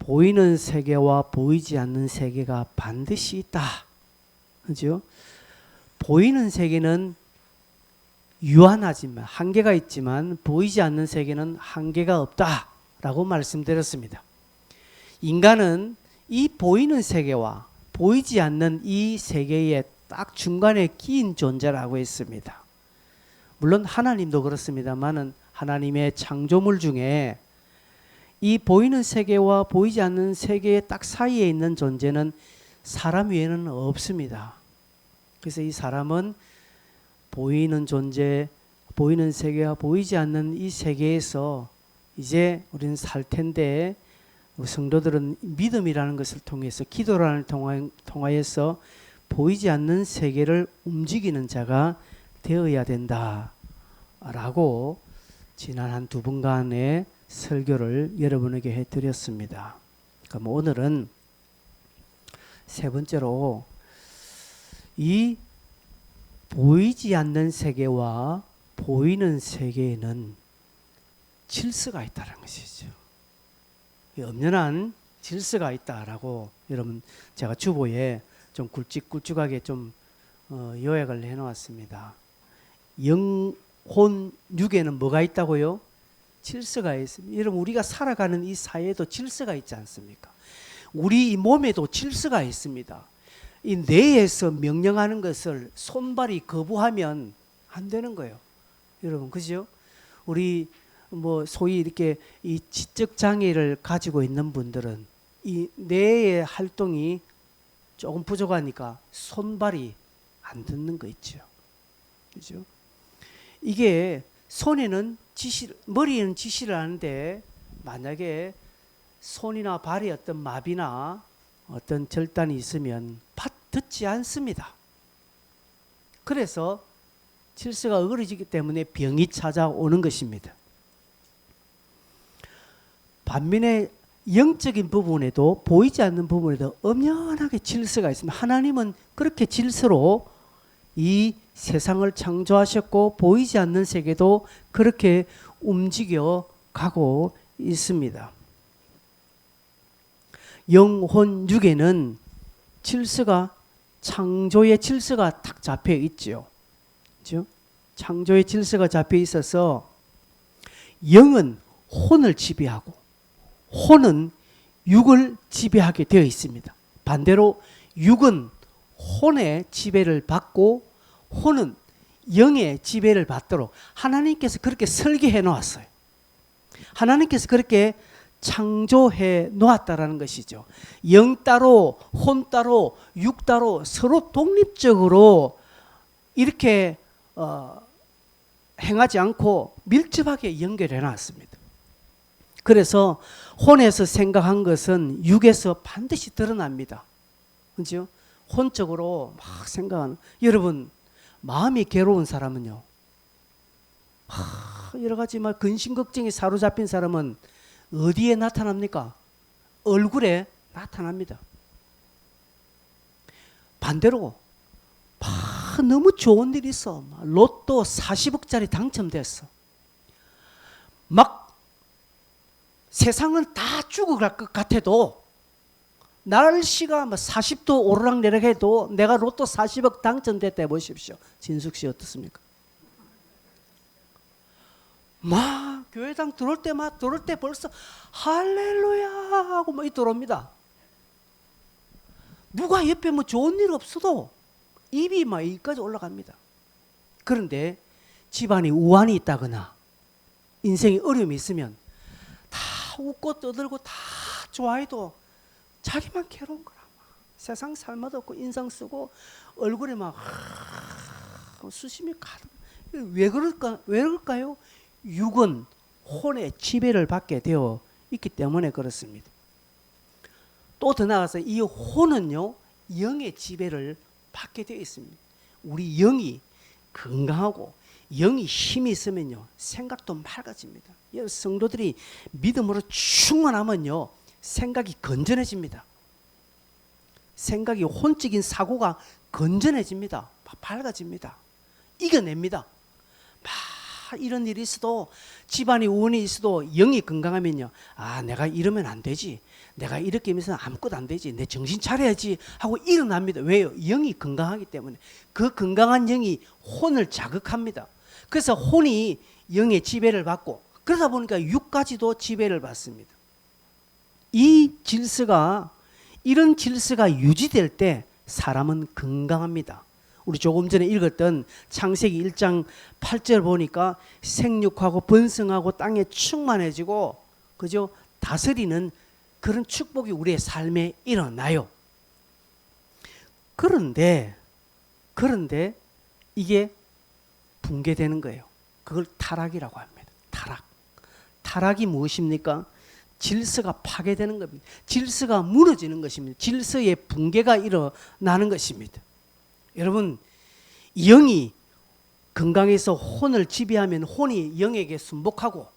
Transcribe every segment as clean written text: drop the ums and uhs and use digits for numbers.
보이는 세계와 보이지 않는 세계가 반드시 있다. 그죠? 보이는 세계는 유한하지만 한계가 있지만 보이지 않는 세계는 한계가 없다라고 말씀드렸습니다. 인간은 이 보이는 세계와 보이지 않는 이 세계의 딱 중간에 끼인 존재라고 했습니다. 물론 하나님도 그렇습니다만은 하나님의 창조물 중에 이 보이는 세계와 보이지 않는 세계의 딱 사이에 있는 존재는 사람 외에는 없습니다. 그래서 이 사람은 보이는 존재, 보이는 세계와 보이지 않는 이 세계에서 이제 우리는 살 텐데, 성도들은 믿음이라는 것을 통해서, 기도라는 통하여서 보이지 않는 세계를 움직이는 자가 되어야 된다라고 지난 한 2번간의 설교를 여러분에게 해드렸습니다. 그럼 오늘은 세 번째로 이 보이지 않는 세계와 보이는 세계에는 질서가 있다는 것이죠. 엄연한 질서가 있다라고 여러분 제가 주보에 좀 굵직굵직하게 좀 요약을 해놓았습니다. 영혼 육에는 뭐가 있다고요? 질서가 있습니다. 여러분 우리가 살아가는 이 사회에도 질서가 있지 않습니까? 우리 이 몸에도 질서가 있습니다. 이 뇌에서 명령하는 것을 손발이 거부하면 안 되는 거예요. 여러분 그죠? 우리 뭐 소위 이렇게 이 지적 장애를 가지고 있는 분들은 이 뇌의 활동이 조금 부족하니까 손발이 안 듣는 거 있죠. 그죠? 이게 손에는 머리에는 지시를 하는데 만약에 손이나 발에 어떤 마비나 어떤 절단이 있으면 듣지 않습니다. 그래서 질서가 어그러지기 때문에 병이 찾아오는 것입니다. 반면에 영적인 부분에도 보이지 않는 부분에도 엄연하게 질서가 있습니다. 하나님은 그렇게 질서로 이 세상을 창조하셨고 보이지 않는 세계도 그렇게 움직여 가고 있습니다. 영혼 육에는 질서가 창조의 질서가 딱 잡혀 있죠. 그렇죠? 창조의 질서가 잡혀 있어서 영은 혼을 지배하고 혼은 육을 지배하게 되어 있습니다. 반대로 육은 혼의 지배를 받고 혼은 영의 지배를 받도록 하나님께서 그렇게 설계해 놓았어요. 하나님께서 그렇게 창조해 놓았다라는 것이죠. 영 따로 혼 따로 육 따로 서로 독립적으로 이렇게 행하지 않고 밀접하게 연결해 놨습니다. 그래서 혼에서 생각한 것은 육에서 반드시 드러납니다. 그렇죠? 혼적으로 막 생각하는, 여러분 마음이 괴로운 사람은요, 여러 가지 막 근심 걱정이 사로잡힌 사람은 어디에 나타납니까? 얼굴에 나타납니다. 반대로 너무 좋은 일이 있어. 로또 40억짜리 당첨됐어. 막 세상은 다 죽어갈 것 같아도, 날씨가 40도 오르락내리락 해도 내가 로또 40억 당첨됐다 해보십시오. 진숙 씨 어떻습니까? 막 교회당 들어올 때 벌써 할렐루야 하고 막 들어옵니다. 누가 옆에 뭐 좋은 일 없어도 입이 막 여기까지 올라갑니다. 그런데 집안이 우환이 있다거나 인생에 어려움이 있으면 다 웃고 떠들고 다 좋아해도 자기만 괴로운 거라. 세상 살맛 없고 인상 쓰고 얼굴에 막 수심이 가득. 왜 그럴까요? 육은 혼의 지배를 받게 되어 있기 때문에 그렇습니다. 또 더 나아가서 이 혼은요, 영의 지배를 받게 되어 있습니다. 우리 영이 건강하고 영이 힘이 있으면요, 생각도 맑아집니다. 성도들이 믿음으로 충만하면요, 생각이 건전해집니다. 생각이 혼적인 사고가 건전해집니다. 밝아집니다. 이겨냅니다. 막 이런 일이 있어도 집안에 우환이 있어도 영이 건강하면요. 아, 내가 이러면 안 되지. 내가 이렇게 하면서 아무것도 안 되지. 내 정신 차려야지 하고 일어납니다. 왜요? 영이 건강하기 때문에. 그 건강한 영이 혼을 자극합니다. 그래서 혼이 영의 지배를 받고 그러다 보니까 육까지도 지배를 받습니다. 이 질서가 이런 질서가 유지될 때 사람은 건강합니다. 우리 조금 전에 읽었던 창세기 1장 8절 보니까 생육하고 번성하고 땅에 충만해지고 그죠? 다스리는 그런 축복이 우리의 삶에 일어나요. 그런데 이게 붕괴되는 거예요. 그걸 타락이라고 합니다. 타락이 무엇입니까? 질서가 파괴되는 겁니다. 질서가 무너지는 것입니다. 질서의 붕괴가 일어나는 것입니다. 여러분, 영이 건강해서 혼을 지배하면 혼이 영에게 순복하고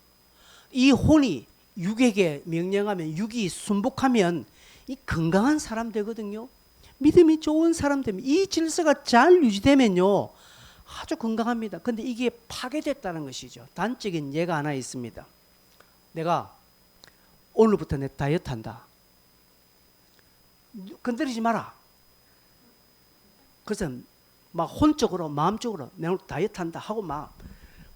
이 혼이 육에게 명령하면 육이 순복하면 이 건강한 사람 되거든요. 믿음이 좋은 사람 되면 이 질서가 잘 유지되면요 아주 건강합니다. 근데 이게 파괴됐다는 것이죠. 단적인 예가 하나 있습니다. 내가 오늘부터 내 다이어트 한다. 건드리지 마라. 그래서 막 혼적으로 마음적으로 내가 다이어트 한다 하고 막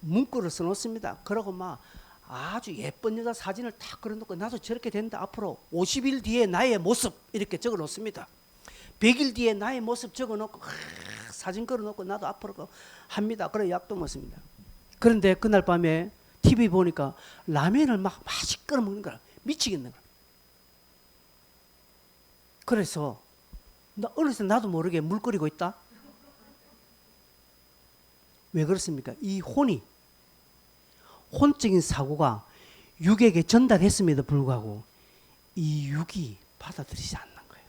문구를 써놓습니다. 그러고 막 아주 예쁜 여자 사진을 탁 걸어놓고 나도 저렇게 된다. 앞으로 50일 뒤에 나의 모습 이렇게 적어놓습니다. 100일 뒤에 나의 모습 적어놓고 사진 걸어놓고 나도 앞으로 합니다. 그래 약도 먹습니다. 그런데 그날 밤에 TV 보니까 라면을 막 맛있게 끓여 먹는 거야. 미치겠는 거야. 그래서 나 어느새 나도 모르게 물 끓이고 있다. 왜 그렇습니까? 이 혼적인 사고가 육에게 전달했음에도 불구하고 이 육이 받아들이지 않는 거예요.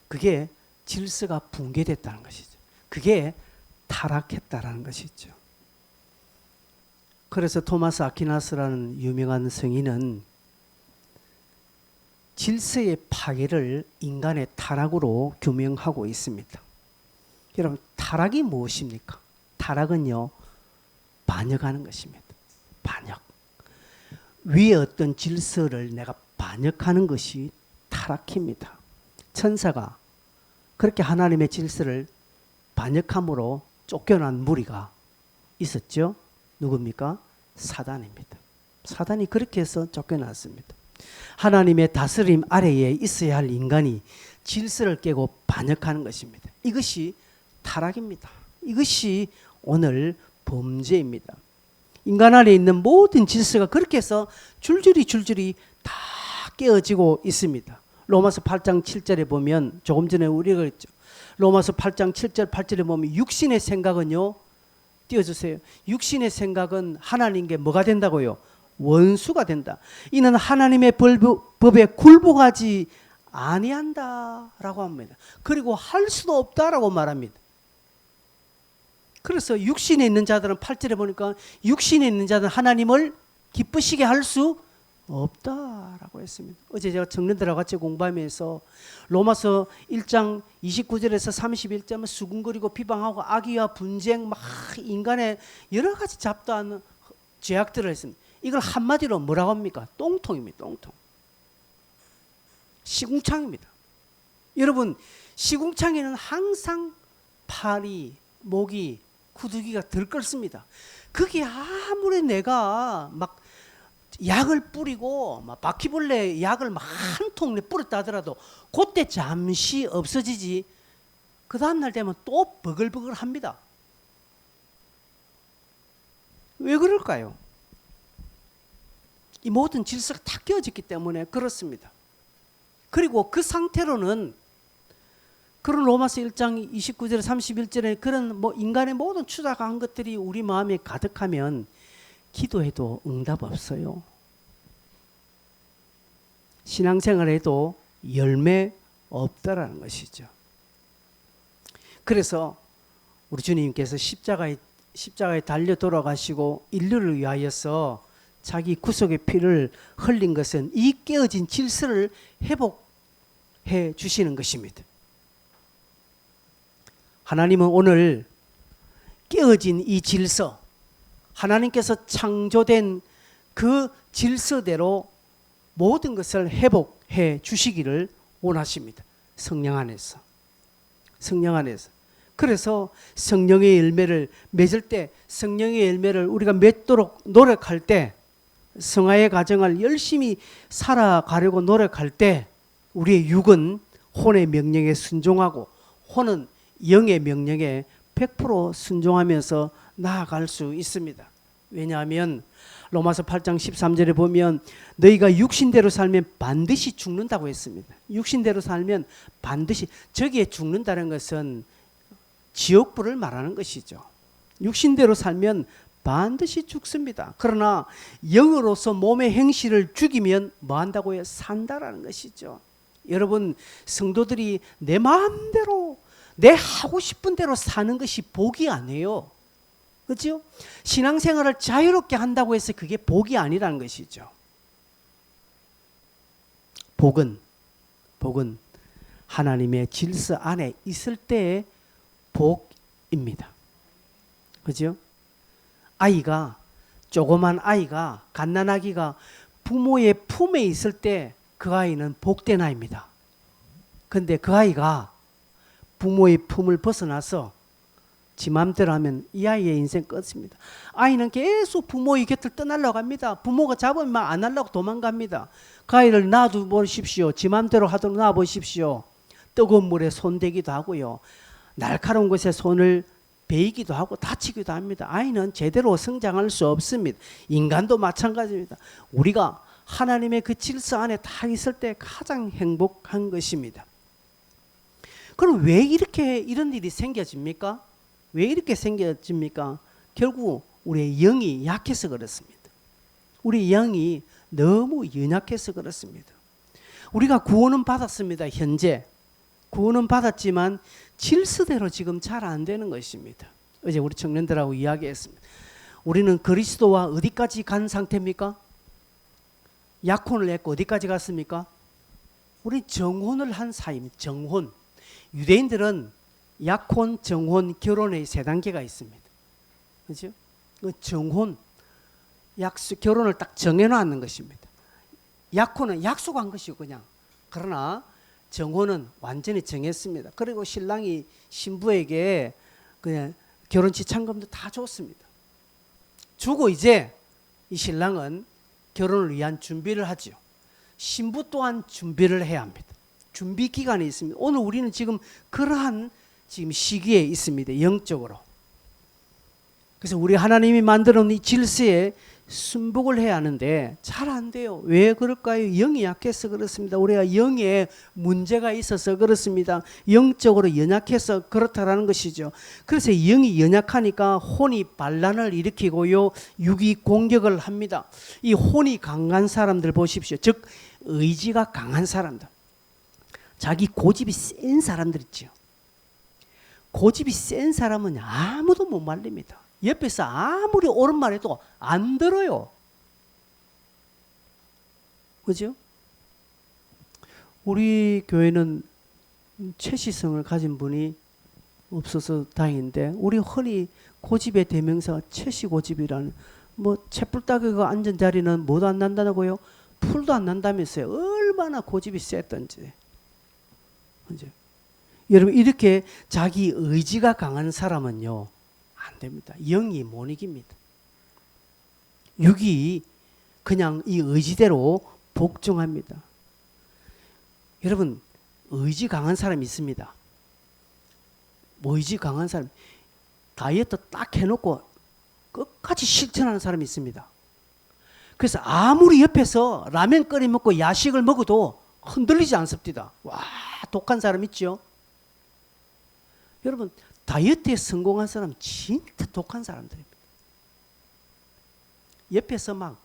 그게 질서가 붕괴됐다는 것이죠. 그게 타락했다라는 것이죠. 그래서 토마스 아퀴나스라는 유명한 성인은 질서의 파괴를 인간의 타락으로 규명하고 있습니다. 여러분, 타락이 무엇입니까? 타락은요, 반역하는 것입니다. 반역. 위에 어떤 질서를 내가 반역하는 것이 타락입니다. 천사가 그렇게 하나님의 질서를 반역함으로 쫓겨난 무리가 있었죠. 누굽니까? 사단입니다. 사단이 그렇게 해서 쫓겨났습니다. 하나님의 다스림 아래에 있어야 할 인간이 질서를 깨고 반역하는 것입니다. 이것이 타락입니다. 이것이 오늘 범죄입니다. 인간 안에 있는 모든 질서가 그렇게 해서 줄줄이 다 깨어지고 있습니다. 로마서 8장 7절에 보면 조금 전에 우리가 그랬죠. 로마서 8장 7절 8절에 보면 육신의 생각은요. 띄워주세요. 육신의 생각은 하나님께 뭐가 된다고요? 원수가 된다. 이는 하나님의 법에 굴복하지 아니한다라고 합니다. 그리고 할 수도 없다라고 말합니다. 그래서 육신에 있는 자들은 8절에 보니까 육신에 있는 자들은 하나님을 기쁘시게 할 수 없다라고 했습니다. 어제 제가 청년들하고 같이 공부하면서 로마서 1장 29절에서 31절은 수군거리고 비방하고 악의와 분쟁 막 인간의 여러 가지 잡다한 죄악들을 했습니다. 이걸 한마디로 뭐라고 합니까? 똥통입니다. 똥통. 시궁창입니다. 여러분, 시궁창에는 항상 팔이, 목이, 구두기가 들끓습니다. 그게 아무리 내가 막 약을 뿌리고 막 바퀴벌레 약을 막 한 통 뿌렸다 하더라도 그때 잠시 없어지지 그 다음날 되면 또 버글버글 합니다. 왜 그럴까요? 이 모든 질서가 다 깨어졌기 때문에 그렇습니다. 그리고 그 상태로는 그런 로마서 1장 29절 31절에 그런 뭐 인간의 모든 추잡한 것들이 우리 마음에 가득하면 기도해도 응답 없어요. 신앙생활에도 열매 없다라는 것이죠. 그래서 우리 주님께서 십자가에 달려 돌아가시고 인류를 위하여서 자기 구속의 피를 흘린 것은 이 깨어진 질서를 회복해 주시는 것입니다. 하나님은 오늘 깨어진 이 질서, 하나님께서 창조된 그 질서대로 모든 것을 회복해 주시기를 원하십니다. 성령 안에서. 성령 안에서. 그래서 성령의 열매를 맺을 때, 성령의 열매를 우리가 맺도록 노력할 때, 성화의 과정을 열심히 살아가려고 노력할 때 우리의 육은 혼의 명령에 순종하고 혼은 영의 명령에 100% 순종하면서 나아갈 수 있습니다. 왜냐하면 로마서 8장 13절에 보면 너희가 육신대로 살면 반드시 죽는다고 했습니다. 육신대로 살면 반드시, 저기에 죽는다는 것은 지옥불을 말하는 것이죠. 육신대로 살면 반드시 죽습니다. 그러나 영으로서 몸의 행실을 죽이면 뭐 한다고요? 산다라는 것이죠. 여러분, 성도들이 내 마음대로 내 하고 싶은 대로 사는 것이 복이 아니에요. 그렇죠? 신앙생활을 자유롭게 한다고 해서 그게 복이 아니라는 것이죠. 복은 하나님의 질서 안에 있을 때의 복입니다. 그렇죠? 아이가, 조그만 아이가, 갓난아기가 부모의 품에 있을 때 그 아이는 복된 아이입니다. 근데 그 아이가 부모의 품을 벗어나서 지 맘대로 하면 이 아이의 인생 끝입니다. 아이는 계속 부모의 곁을 떠나려고 합니다. 부모가 잡으면 안 하려고 도망갑니다. 그 아이를 놔두보십시오. 지 맘대로 하도록 놔보십시오. 뜨거운 물에 손대기도 하고요. 날카로운 곳에 손을 베이기도 하고 다치기도 합니다. 아이는 제대로 성장할 수 없습니다. 인간도 마찬가지입니다. 우리가 하나님의 그 질서 안에 다 있을 때 가장 행복한 것입니다. 그럼 왜 이렇게 이런 일이 생겨집니까? 왜 이렇게 생겨집니까? 결국 우리의 영이 약해서 그렇습니다. 우리 영이 너무 연약해서 그렇습니다. 우리가 구원은 받았습니다. 현재 구원은 받았지만 질서대로 지금 잘 안 되는 것입니다. 어제 우리 청년들하고 이야기했습니다. 우리는 그리스도와 어디까지 간 상태입니까? 약혼을 했고 어디까지 갔습니까? 우리 정혼을 한 사이입니다. 정혼. 유대인들은 약혼, 정혼, 결혼의 세 단계가 있습니다. 그렇죠? 그 정혼, 약속, 결혼을 딱 정해놓는 것입니다. 약혼은 약속한 것이고 그냥. 그러나 정혼은 완전히 정했습니다. 그리고 신랑이 신부에게 그냥 결혼치 찬금도 다 줬습니다. 주고 이제 이 신랑은 결혼을 위한 준비를 하죠. 신부 또한 준비를 해야 합니다. 준비 기간이 있습니다. 오늘 우리는 지금 그러한 지금 시기에 있습니다. 영적으로. 그래서 우리 하나님이 만들어 놓은 이 질서에 순복을 해야 하는데 잘 안 돼요. 왜 그럴까요? 영이 약해서 그렇습니다. 우리가 영에 문제가 있어서 그렇습니다. 영적으로 연약해서 그렇다라는 것이죠. 그래서 영이 연약하니까 혼이 반란을 일으키고요. 육이 공격을 합니다. 이 혼이 강한 사람들 보십시오. 즉 의지가 강한 사람들. 자기 고집이 센 사람들 있죠. 고집이 센 사람은 아무도 못 말립니다. 옆에서 아무리 옳은 말 해도 안 들어요. 그죠? 우리 교회는 최시성을 가진 분이 없어서 다행인데 우리 흔히 고집의 대명사가 최시고집이라는 뭐 채불따개가 앉은 자리는 뭐도 안 난다고요? 풀도 안 난다면서요. 얼마나 고집이 셌던지. 그죠? 여러분 이렇게 자기 의지가 강한 사람은요. 안 됩니다. 영이 못 이깁니다. 육이 그냥 이 의지대로 복종합니다. 여러분 의지 강한 사람이 있습니다. 뭐 의지 강한 사람? 다이어트 딱 해놓고 끝까지 실천하는 사람이 있습니다. 그래서 아무리 옆에서 라면 끓여 먹고 야식을 먹어도 흔들리지 않습니다. 와, 독한 사람 있죠? 여러분 다이어트에 성공한 사람 진짜 독한 사람들입니다. 옆에서 막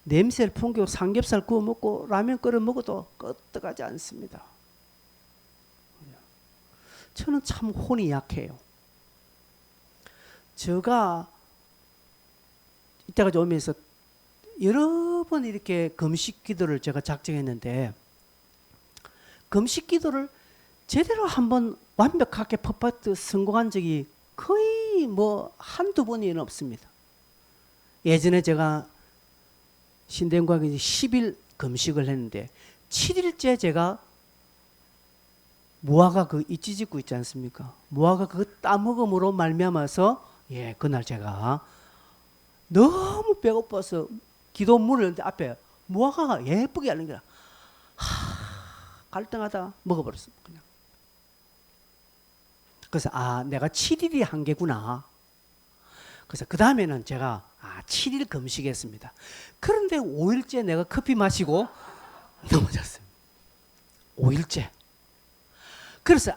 냄새를 풍기고 삼겹살 구워 먹고 라면 끓여 먹어도 끄떡하지 않습니다. 저는 참 혼이 약해요. 제가 이때까지 오면서 여러 번 이렇게 금식 기도를 제가 작정했는데 금식 기도를 제대로 한번 완벽하게 퍼펙트 성공한 적이 거의 거의 뭐 한두 번이 없습니다. 예전에 제가 신대문과에 10일 금식을 했는데 7일째 제가 무화과 그 이찌짓고 있지 않습니까? 무화과 그 따먹음으로 말미암아서 그날 제가 너무 배고파서 기도문을 열는데 앞에 무화과가 예쁘게 하는 거야. 갈등하다 먹어버렸어 그냥. 그래서 내가 7일이 한계구나. 그래서 그 다음에는 제가 7일 금식했습니다. 그런데 5일째 내가 커피 마시고 넘어졌어요. 5일째. 그래서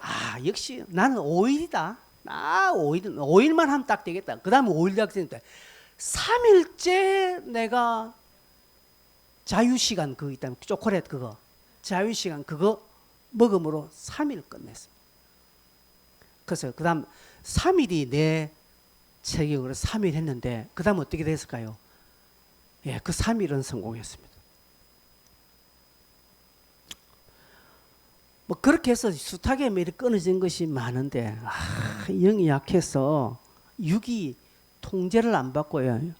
역시 나는 5일이다. 5일만 하면 딱 되겠다. 그 다음에 5일 학생인데 3일째 내가 자유시간 그거 있다면 초콜릿 그거 자유시간 그거 먹음으로 3일 끝냈습니다. 그래서 그 다음 3일이 내 체격으로 3일 했는데 그 다음 어떻게 됐을까요? 그 3일은 성공했습니다. 뭐 그렇게 해서 숱하게 매일 끊어진 것이 많은데 영이 약해서 육이 통제를 안 받고요.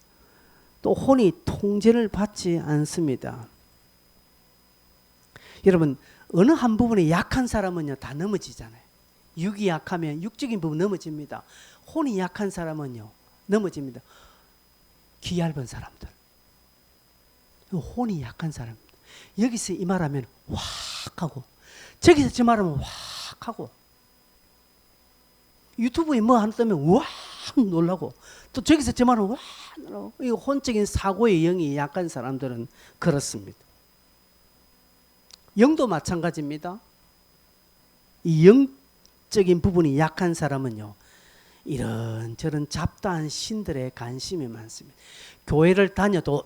또 혼이 통제를 받지 않습니다. 여러분 어느 한 부분에 약한 사람은요 다 넘어지잖아요. 육이 약하면 육적인 부분 넘어집니다. 혼이 약한 사람은요 넘어집니다. 귀 얇은 사람들, 혼이 약한 사람입니다. 여기서 이 말하면 확 하고 저기서 저 말하면 확 하고 유튜브에 뭐 하나 뜨면 확 놀라고 또 저기서 저 말하면 확 놀라고. 이 혼적인 사고의 영이 약한 사람들은 그렇습니다. 영도 마찬가지입니다. 이 영적인 부분이 약한 사람은요 이런저런 잡다한 신들의 관심이 많습니다. 교회를 다녀도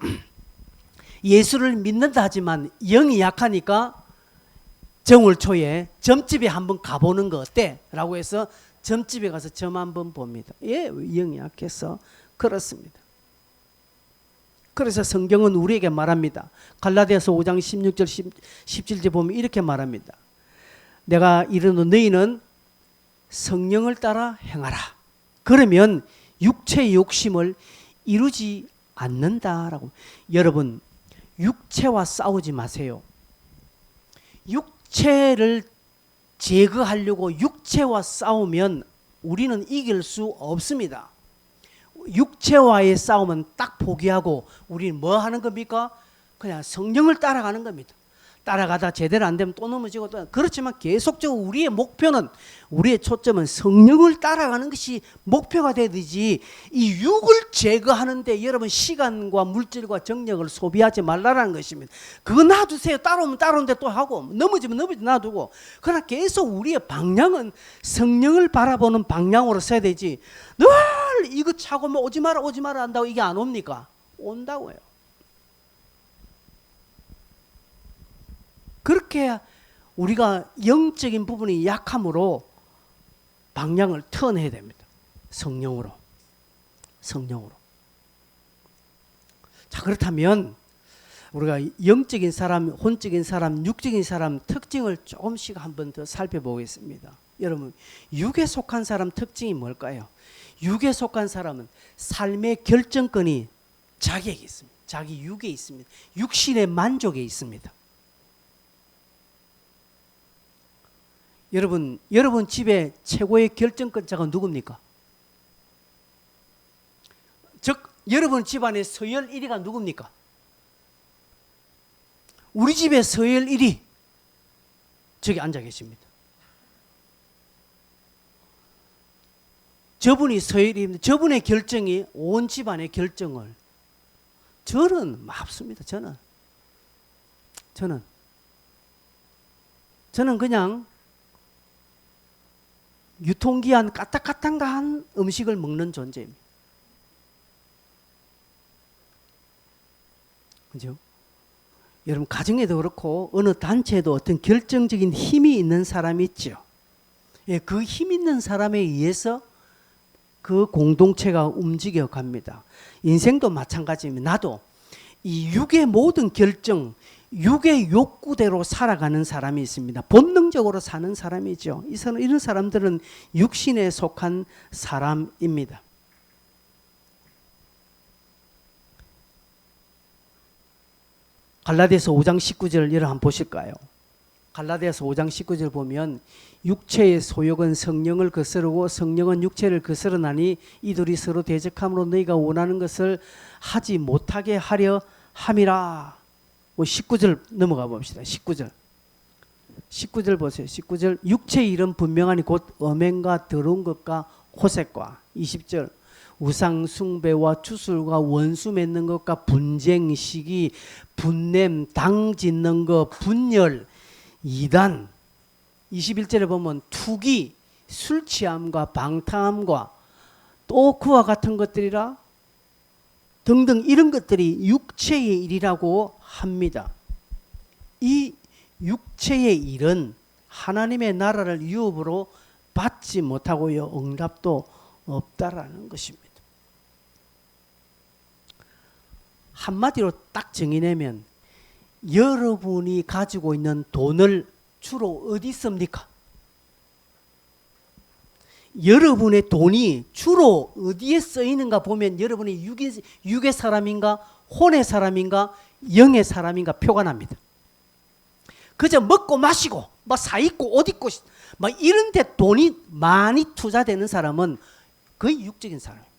예수를 믿는다 하지만 영이 약하니까 정월초에 점집에 한번 가보는 거 어때? 라고 해서 점집에 가서 점 한번 봅니다. 영이 약해서 그렇습니다. 그래서 성경은 우리에게 말합니다. 갈라디아서 5장 16절 17절 보면 이렇게 말합니다. 내가 이르노 너희는 성령을 따라 행하라. 그러면 육체의 욕심을 이루지 않는다라고. 여러분 육체와 싸우지 마세요. 육체를 제거하려고 육체와 싸우면 우리는 이길 수 없습니다. 육체와의 싸움은 딱 포기하고 우리는 뭐 하는 겁니까? 그냥 성령을 따라가는 겁니다. 따라가다 제대로 안 되면 또 넘어지고 또 그렇지만 계속적으로 우리의 목표는 우리의 초점은 성령을 따라가는 것이 목표가 돼야 되지 이 육을 제거하는데 여러분 시간과 물질과 정력을 소비하지 말라는 것입니다. 그거 놔두세요. 따라오면 따라오는데 또 하고 넘어지면 놔두고 그러나 계속 우리의 방향은 성령을 바라보는 방향으로 서야 되지 늘 이거 차고 뭐 오지 마라 한다고 이게 안 옵니까? 온다고요. 그렇게 우리가 영적인 부분이 약함으로 방향을 턴해야 됩니다. 성령으로. 자, 그렇다면 우리가 영적인 사람, 혼적인 사람, 육적인 사람 특징을 조금씩 한번 더 살펴보겠습니다. 여러분, 육에 속한 사람 특징이 뭘까요? 육에 속한 사람은 삶의 결정권이 자기에게 있습니다. 자기 육에 있습니다. 육신의 만족에 있습니다. 여러분 집에 최고의 결정권자가 누굽니까? 즉 여러분 집안의 서열 1위가 누굽니까? 우리 집의 서열 1위 저기 앉아 계십니다. 저분이 서열 1위입니다. 저분의 결정이 온 집안의 결정을 저는 맙습니다. 저는 그냥 유통기한 까딱까딱한 음식을 먹는 존재입니다. 그죠? 여러분 가정에도 그렇고 어느 단체에도 어떤 결정적인 힘이 있는 사람이 있죠. 그 힘 있는 사람에 의해서 그 공동체가 움직여 갑니다. 인생도 마찬가지입니다. 나도 이 육의 모든 결정, 육의 욕구대로 살아가는 사람이 있습니다. 본능적으로 사는 사람이죠. 이런 사람들은 육신에 속한 사람입니다. 갈라디아서 5장 19절 여러분 한번 보실까요? 갈라디아서 5장 19절 보면 육체의 소욕은 성령을 거스르고 성령은 육체를 거스르나니 이들이 서로 대적함으로 너희가 원하는 것을 하지 못하게 하려 함이라. 19절 넘어가 봅시다. 19절 보세요. 19절 육체의 일은 분명하니 곧 음행과 더러운 것과 호색과 20절 우상 숭배와 추술과 원수 맺는 것과 분쟁, 시기, 분냄, 당 짓는 것, 분열, 이단 21절에 보면 투기, 술 취함과 방탕함과 또 그와 같은 것들이라 등등 이런 것들이 육체의 일이라고 합니다. 이 육체의 일은 하나님의 나라를 유업으로 받지 못하고요. 응답도 없다라는 것입니다. 한마디로 딱 정의내면 여러분이 가지고 있는 돈을 주로 어디 씁니까? 여러분의 돈이 주로 어디에 쓰이는가 보면 여러분이 육의 사람인가 혼의 사람인가 영의 사람인가 표가 납니다. 그저 먹고 마시고 뭐 사입고 옷 입고 뭐 이런 데 돈이 많이 투자되는 사람은 거의 육적인 사람입니다.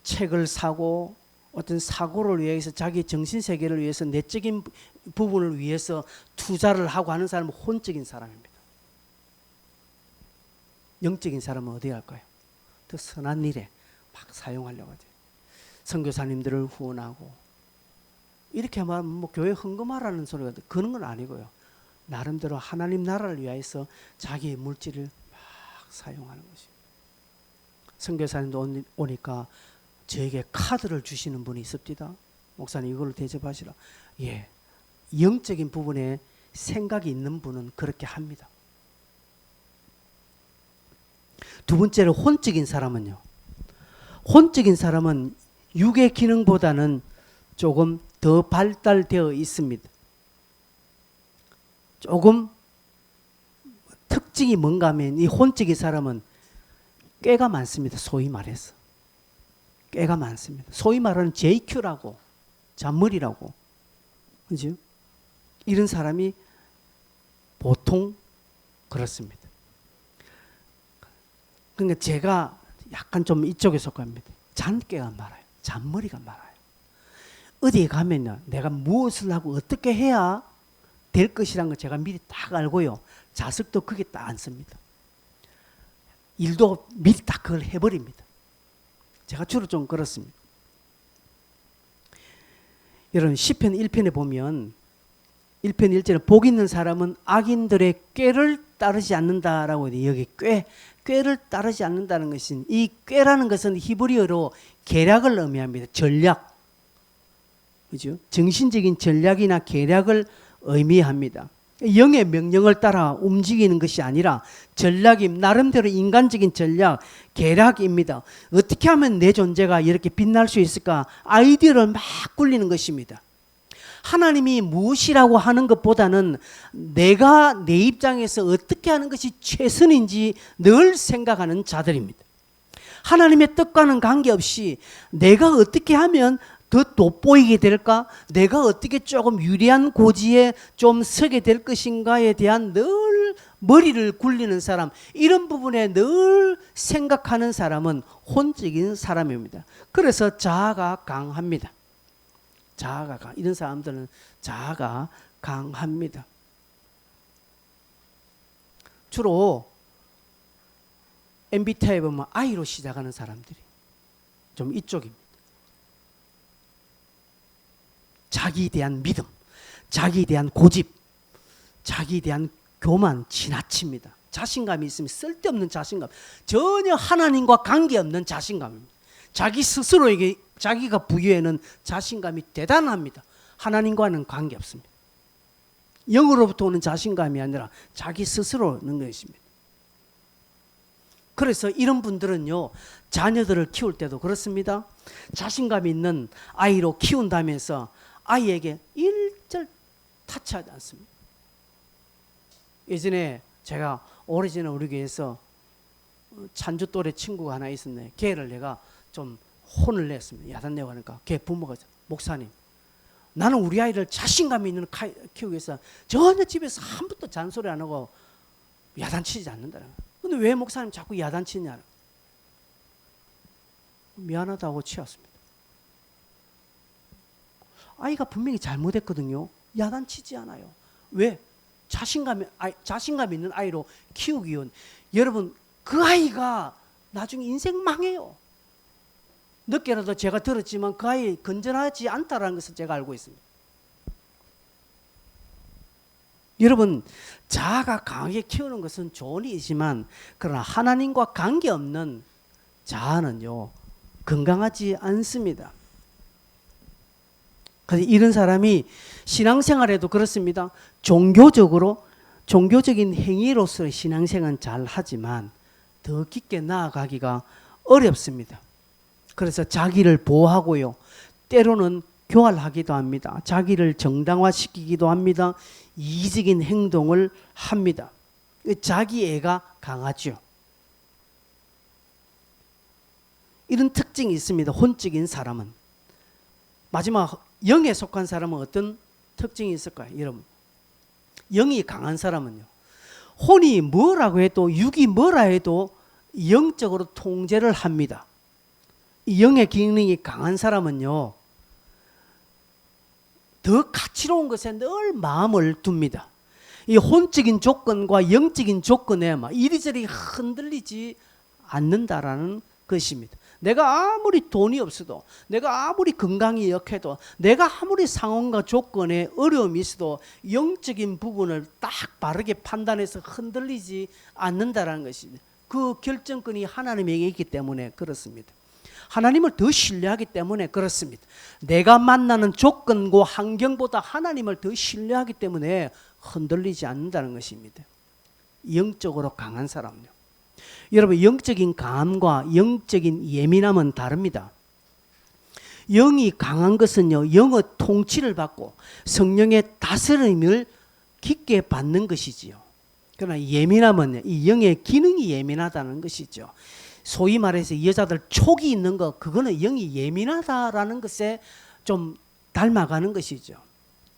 책을 사고 어떤 사고를 위해서 자기 정신세계를 위해서 내적인 부분을 위해서 투자를 하고 하는 사람은 혼적인 사람입니다. 영적인 사람은 어디 갈까요? 더 선한 일에 막 사용하려고 하죠. 선교사님들을 후원하고 이렇게 말하면 뭐 교회 헌금하라는 소리가 그런 건 아니고요. 나름대로 하나님 나라를 위해서 자기의 물질을 막 사용하는 것입니다. 선교사님도 오니까 저에게 카드를 주시는 분이 있습니다. 목사님 이걸 대접하시라. 예, 영적인 부분에 생각이 있는 분은 그렇게 합니다. 두 번째로 혼적인 사람은요. 혼적인 사람은 육의 기능보다는 조금 더 발달되어 있습니다. 조금 특징이 뭔가 하면 이 혼적인 사람은 꾀가 많습니다. 소위 말해서. 꾀가 많습니다. 소위 말하는 JQ라고 잔머리라고 그죠? 이런 사람이 보통 그렇습니다. 그러니까 제가 약간 좀 이쪽에 속합니다. 잔꾀가 많아요. 잔머리가 많아요. 어디에 가면요, 내가 무엇을 하고 어떻게 해야 될 것이라는 걸 제가 미리 딱 알고요. 자석도 그게 딱 안 씁니다. 일도 미리 딱 그걸 해버립니다. 제가 주로 좀 그렇습니다. 여러분 시편 1편에 보면 1편 1절에 복 있는 사람은 악인들의 꾀를 따르지 않는다라고 해요. 여기 꾀를 따르지 않는다는 것은 이 꾀라는 것은 히브리어로 계략을 의미합니다. 전략. 그죠? 정신적인 전략이나 계략을 의미합니다. 영의 명령을 따라 움직이는 것이 아니라 전략이 나름대로 인간적인 전략, 계략입니다. 어떻게 하면 내 존재가 이렇게 빛날 수 있을까? 아이디어를 막 굴리는 것입니다. 하나님이 무엇이라고 하는 것보다는 내가 내 입장에서 어떻게 하는 것이 최선인지 늘 생각하는 자들입니다. 하나님의 뜻과는 관계없이 내가 어떻게 하면 더 돋보이게 될까? 내가 어떻게 조금 유리한 고지에 좀 서게 될 것인가에 대한 늘 머리를 굴리는 사람, 이런 부분에 늘 생각하는 사람은 혼적인 사람입니다. 그래서 자아가 강합니다. 이런 사람들은 자아가 강합니다. 주로 MBTI에 보면 I로 시작하는 사람들이 좀 이쪽입니다. 자기에 대한 믿음, 자기에 대한 고집, 자기에 대한 교만 지나칩니다. 자신감이 있으면 쓸데없는 자신감, 전혀 하나님과 관계없는 자신감입니다. 자기 스스로에게 자기가 부여하는 자신감이 대단합니다. 하나님과는 관계없습니다. 영으로부터 오는 자신감이 아니라 자기 스스로는 것입니다. 그래서 이런 분들은요, 자녀들을 키울 때도 그렇습니다. 자신감 있는 아이로 키운다면서 아이에게 일절 타치하지 않습니다. 예전에 제가 오래전에 우리 교회에서 찬주 또래 친구가 하나 있었네. 걔를 내가 좀 혼을 냈습니다. 야단내고 하니까 걔 부모가 목사님, 나는 우리 아이를 자신감 있는 키우기 위해서 전혀 집에서 한 번도 잔소리 안 하고 야단치지 않는다는 거예요. 근데 왜 목사님 자꾸 야단치냐? 미안하다고 치웠습니다. 아이가 분명히 잘못했거든요. 야단치지 않아요. 왜? 자신감 있는 아이로 키우기 위한, 여러분 그 아이가 나중에 인생 망해요. 늦게라도 제가 들었지만 그 아이 건전하지 않다라는 것을 제가 알고 있습니다. 여러분, 자아가 강하게 키우는 것은 좋은 일이지만 그러나 하나님과 관계없는 자아는요 건강하지 않습니다. 그래서 이런 사람이 신앙생활에도 그렇습니다. 종교적인 행위로서의 신앙생활은 잘 하지만 더 깊게 나아가기가 어렵습니다. 그래서 자기를 보호하고요, 때로는 교활하기도 합니다. 자기를 정당화시키기도 합니다. 이기적인 행동을 합니다. 자기애가 강하죠. 이런 특징이 있습니다. 혼적인 사람은. 마지막 영에 속한 사람은 어떤 특징이 있을까요? 여러분, 영이 강한 사람은요, 혼이 뭐라고 해도 육이 뭐라 해도 영적으로 통제를 합니다. 이 영의 기능이 강한 사람은요 더 가치로운 것에 늘 마음을 둡니다. 이 혼적인 조건과 영적인 조건에 막 이리저리 흔들리지 않는다라는 것입니다. 내가 아무리 돈이 없어도, 내가 아무리 건강이 약해도, 내가 아무리 상황과 조건에 어려움이 있어도 영적인 부분을 딱 바르게 판단해서 흔들리지 않는다라는 것입니다. 그 결정권이 하나님에게 있기 때문에 그렇습니다. 하나님을 더 신뢰하기 때문에 그렇습니다. 내가 만나는 조건과 환경보다 하나님을 더 신뢰하기 때문에 흔들리지 않는다는 것입니다. 영적으로 강한 사람요. 여러분, 영적인 강함과 영적인 예민함은 다릅니다. 영이 강한 것은요, 영의 통치를 받고 성령의 다스림을 깊게 받는 것이지요. 그러나 예민함은 이 영의 기능이 예민하다는 것이죠. 소위 말해서 이 여자들 촉이 있는 거, 그거는 영이 예민하다라는 것에 좀 닮아가는 것이죠.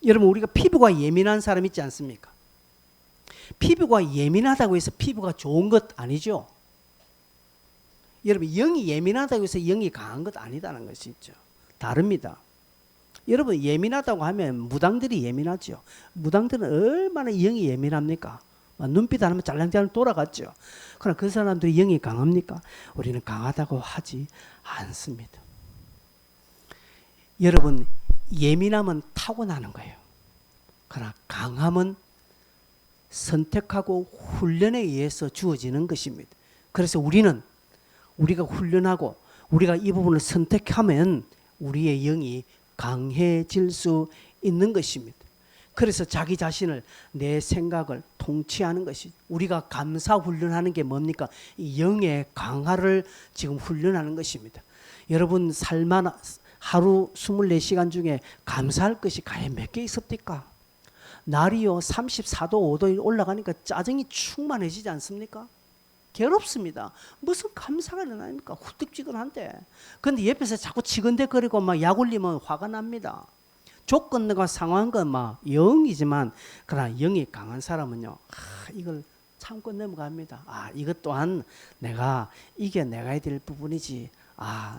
여러분, 우리가 피부가 예민한 사람 있지 않습니까? 피부가 예민하다고 해서 피부가 좋은 것 아니죠. 여러분, 영이 예민하다고 해서 영이 강한 것 아니다는 것이죠. 다릅니다. 여러분, 예민하다고 하면 무당들이 예민하죠. 무당들은 얼마나 영이 예민합니까? 눈빛 안 하면 잘랑잘랑 돌아갔죠. 그러나 그 사람들이 영이 강합니까? 우리는 강하다고 하지 않습니다. 여러분, 예민함은 타고나는 거예요. 그러나 강함은 선택하고 훈련에 의해서 주어지는 것입니다. 그래서 우리가 훈련하고 우리가 이 부분을 선택하면 우리의 영이 강해질 수 있는 것입니다. 그래서 자기 자신을, 내 생각을 통치하는 것이, 우리가 감사 훈련하는 게 뭡니까? 이 영의 강화를 지금 훈련하는 것입니다. 여러분, 하루 24시간 중에 감사할 것이 과연 몇 개 있습니까? 날이요 34도 5도 올라가니까 짜증이 충만해지지 않습니까? 괴롭습니다. 무슨 감사가 일어납니까? 후뜩지근한데. 그런데 옆에서 자꾸 치근대거리고 막 약 올리면 화가 납니다. 조건과 상황은 막 영이지만, 그러나 영이 강한 사람은요, 이걸 참고 넘어갑니다. 이것 또한 이게 내가 해야 될 부분이지.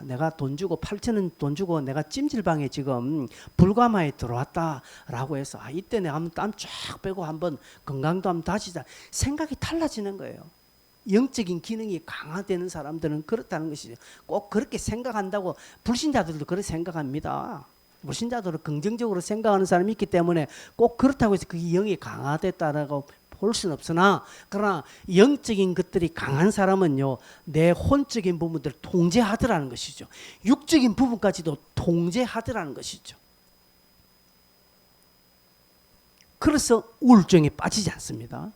내가 돈 주고 8,000원 돈 주고 내가 찜질방에 지금 불가마에 들어왔다라고 해서 이때 내가 한번 땀 쫙 빼고 한번 건강도 한번 다지자. 생각이 달라지는 거예요. 영적인 기능이 강화되는 사람들은 그렇다는 것이죠. 꼭 그렇게 생각한다고, 불신자들도 그렇게 생각합니다. 불신자들은 긍정적으로 생각하는 사람이 있기 때문에 꼭 그렇다고 해서 그게 영이 강화됐다라고 볼 수는 없으나, 그러나 영적인 것들이 강한 사람은요, 내 혼적인 부분들을 통제하더라는 것이죠. 육적인 부분까지도 통제하더라는 것이죠. 그래서 우울증에 빠지지 않습니다.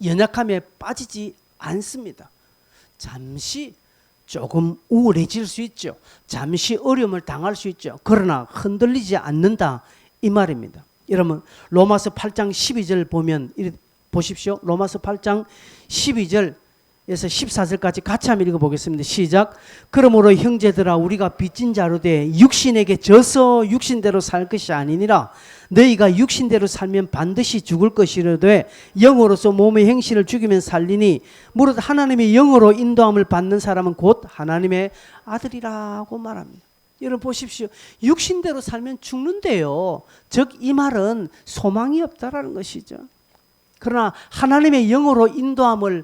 연약함에 빠지지 않습니다. 잠시 조금 우울해질 수 있죠. 잠시 어려움을 당할 수 있죠. 그러나 흔들리지 않는다, 이 말입니다. 여러분, 로마서 8장 12절 보면 보십시오. 로마서 8장 12절 14절까지 같이 한번 읽어보겠습니다. 시작. 그러므로 형제들아 우리가 빚진 자로 돼 육신에게 져서 육신대로 살 것이 아니니라. 너희가 육신대로 살면 반드시 죽을 것이로되 영으로서 몸의 행실을 죽이면 살리니 무릇 하나님의 영으로 인도함을 받는 사람은 곧 하나님의 아들이라고 말합니다. 여러분 보십시오. 육신대로 살면 죽는데요. 즉 이 말은 소망이 없다라는 것이죠. 그러나 하나님의 영으로 인도함을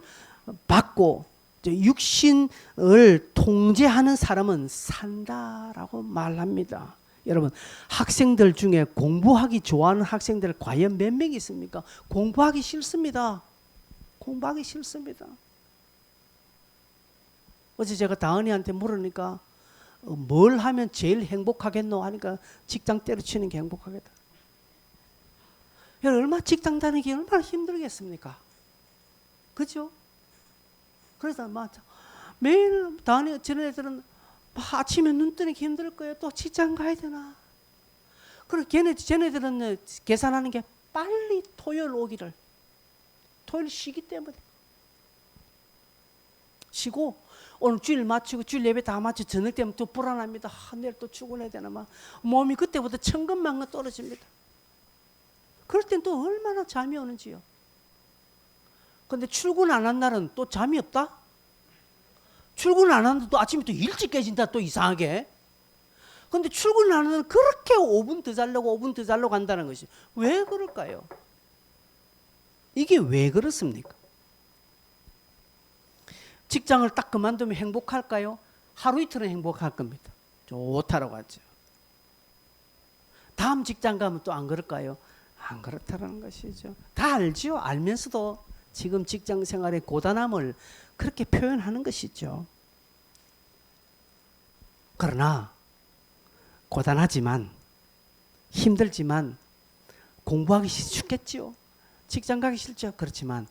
받고 육신을 통제하는 사람은 산다라고 말합니다. 여러분 학생들 중에 공부하기 좋아하는 학생들 과연 몇 명이 있습니까? 공부하기 싫습니다. 공부하기 싫습니다. 어제 제가 다은이한테 물으니까 뭘 하면 제일 행복하겠노 하니까 직장 때려치는 게 행복하겠다. 여러분 얼마나 직장 다니기 얼마나 힘들겠습니까? 그죠? 그래서 매일 다은이 저런 애들은 아침에 눈 뜨니 힘들 거예요. 또 직장 가야 되나? 그리고 쟤네들은 계산하는 게 빨리 토요일 오기를. 토요일 쉬기 때문에. 쉬고 오늘 주일 마치고 주일 예배 다 마치고 저녁 되면 또 불안합니다. 내일 또 출근해야 되나 막 몸이 그때부터 천근만근 떨어집니다. 그럴 땐 또 얼마나 잠이 오는지요. 근데 출근 안 한 날은 또 잠이 없다? 출근 안 하는데 또 아침에 또 일찍 깨진다 또 이상하게. 근데 출근 안 하는 그렇게 5분 더 자려고 5분 더 자려고 한다는 것이 왜 그럴까요? 이게 왜 그렇습니까? 직장을 딱 그만두면 행복할까요? 하루 이틀은 행복할 겁니다. 좋다라고 하죠. 다음 직장 가면 또 안 그럴까요? 안 그렇다라는 것이죠. 다 알죠. 알면서도 지금 직장 생활의 고단함을 그렇게 표현하는 것이죠. 그러나 고단하지만 힘들지만 공부하기 쉽겠지요. 직장 가기 싫죠. 그렇지만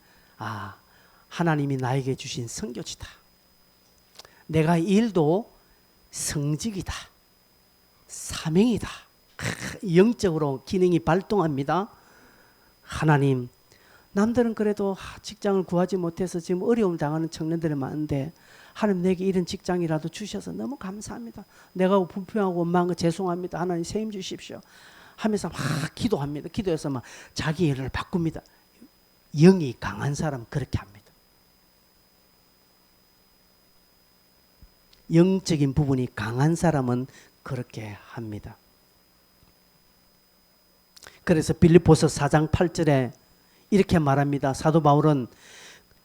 하나님이 나에게 주신 선교지다. 내가 이 일도 성직이다. 사명이다. 영적으로 기능이 발동합니다. 하나님, 남들은 그래도 직장을 구하지 못해서 지금 어려움 당하는 청년들이 많은데 하나님 내게 이런 직장이라도 주셔서 너무 감사합니다. 내가 불평하고 원망한 거 죄송합니다. 하나님 책임 주십시오. 하면서 막 기도합니다. 기도해서 막 자기 일을 바꿉니다. 영이 강한 사람 그렇게 합니다. 영적인 부분이 강한 사람은 그렇게 합니다. 그래서 빌립보서 4장 8절에 이렇게 말합니다. 사도 바울은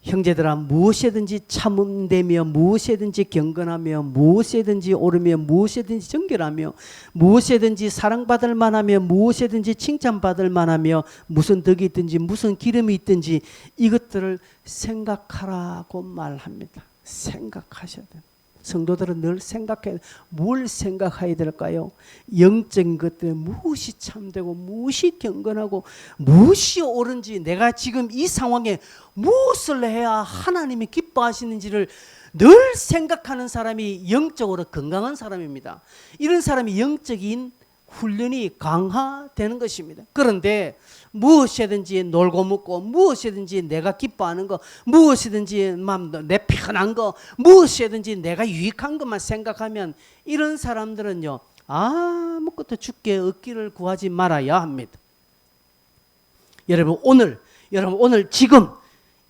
형제들아 무엇이든지 참음되며 무엇이든지 경건하며 무엇이든지 옳으며 무엇이든지 정결하며 무엇이든지 사랑받을 만하며 무엇이든지 칭찬받을 만하며 무슨 덕이 있든지 무슨 기름이 있든지 이것들을 생각하라고 말합니다. 생각하셔야 돼요. 성도들은 늘 생각해야 돼요. 뭘 생각해야 될까요? 영적인 것들 무엇이 참되고 무엇이 경건하고 무엇이 옳은지 내가 지금 이 상황에 무엇을 해야 하나님이 기뻐하시는지를 늘 생각하는 사람이 영적으로 건강한 사람입니다. 이런 사람이 영적인 훈련이 강화되는 것입니다. 그런데 무엇이든지 놀고 먹고 무엇이든지 내가 기뻐하는 거 무엇이든지 내 편한 거 무엇이든지 내가 유익한 것만 생각하면 이런 사람들은요 아무것도 주께 얻기를 구하지 말아야 합니다. 여러분 오늘 지금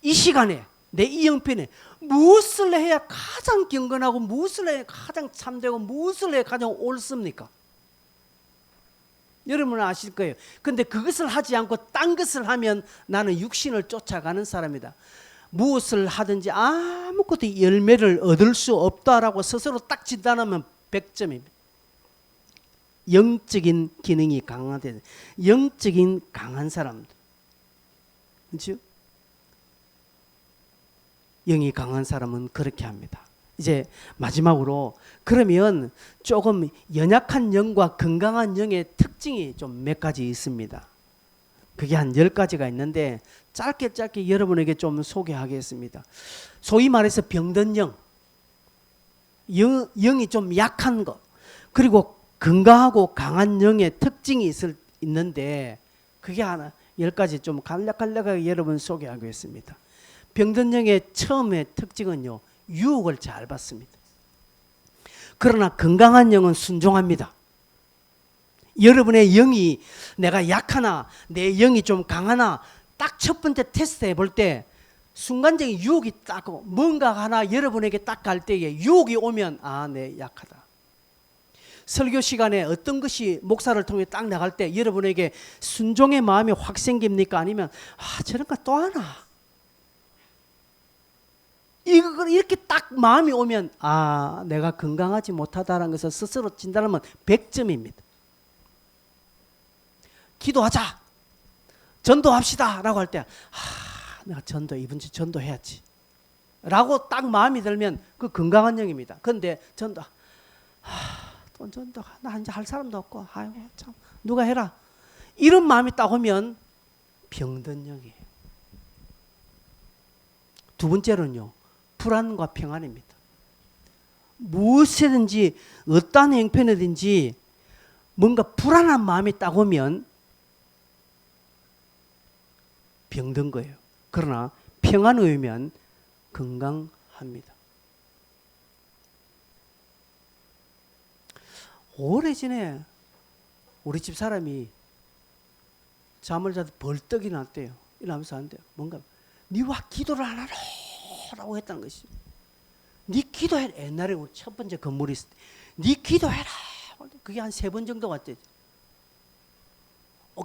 이 시간에 내 이 영편에 무엇을 해야 가장 경건하고 무엇을 해야 가장 참되고 무엇을 해야 가장 옳습니까? 여러분은 아실 거예요. 근데 그것을 하지 않고 딴 것을 하면 나는 육신을 쫓아가는 사람이다. 무엇을 하든지 아무것도 열매를 얻을 수 없다라고 스스로 딱 진단하면 100점입니다. 영적인 기능이 강화된 영적인 강한 사람들. 그렇죠? 영이 강한 사람은 그렇게 합니다. 이제 마지막으로 그러면 조금 연약한 영과 건강한 영의 특징이 좀 몇 가지 있습니다. 그게 한 10가지가 있는데 짧게 여러분에게 좀 소개하겠습니다. 소위 말해서 병든 영이 좀 약한 것 그리고 건강하고 강한 영의 특징이 있는데 그게 하나 10가지 좀 간략하게 여러분 소개하겠습니다. 병든 영의 처음의 특징은요, 유혹을 잘 받습니다. 그러나 건강한 영은 순종합니다. 여러분의 영이 내가 약하나 내 영이 좀 강하나 딱 첫 번째 테스트 해볼 때 순간적인 유혹이 딱 뭔가 하나 여러분에게 딱 갈 때에 유혹이 오면 아, 내 약하다. 설교 시간에 어떤 것이 목사를 통해 딱 나갈 때 여러분에게 순종의 마음이 확 생깁니까? 아니면 아, 저런 거 또 하나? 이렇게 딱 마음이 오면 아, 내가 건강하지 못하다는 것을 스스로 진단하면 100점입니다. 기도하자, 전도합시다 라고 할 때 아, 내가 이번 주 전도해야지 라고 딱 마음이 들면 그 건강한 영입니다. 그런데 전도 또 전도가 나 이제 할 사람도 없고 아이고 참 누가 해라 이런 마음이 딱 오면 병든 영이에요. 두 번째로는요, 불안과 평안입니다. 무엇이든지 어떠한 형편이든지 뭔가 불안한 마음이 딱 오면 병든 거예요. 그러나 평안에 오면 건강합니다. 오래전에 우리 집 사람이 잠을 자도 벌떡 일어났대요. 일어나면서 한대요. 뭔가 니와 기도를 안 하노? 라고 했다는 것이. 니 기도해라. 옛날에 우리 첫 번째 건물이 있을 때 니 기도해라. 그게 한 3번 정도 왔대.